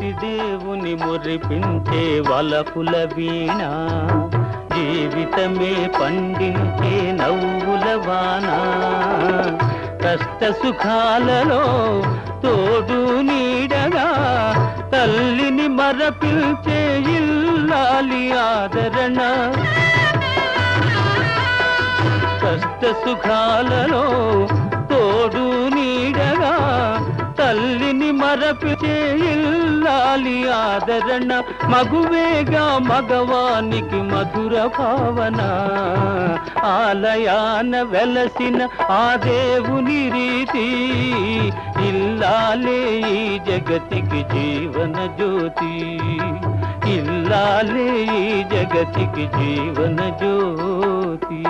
పతిదేవుని మురిపించే వలపుల వీణ, జీవితమే పండించే నవ్వుల వాన. కష్ట సుఖాలలో తోడు నీడగా తల్లిని మరపించే ఇల్లాలి ఆదరణ. కష్ట సుఖాలలో తోడు నీడగా తల్లిని మరపించే ఇల్లాలి ఆదరణ. మగువేగా మగవానికి మధుర భావన, ఆలయాన వెలసిన ఆ దేవుని రీతి. ఇల్లాలే ఈ జగతికి జీవన జ్యోతి, ఇల్లాలే ఈ జగతికి జీవన జ్యోతి.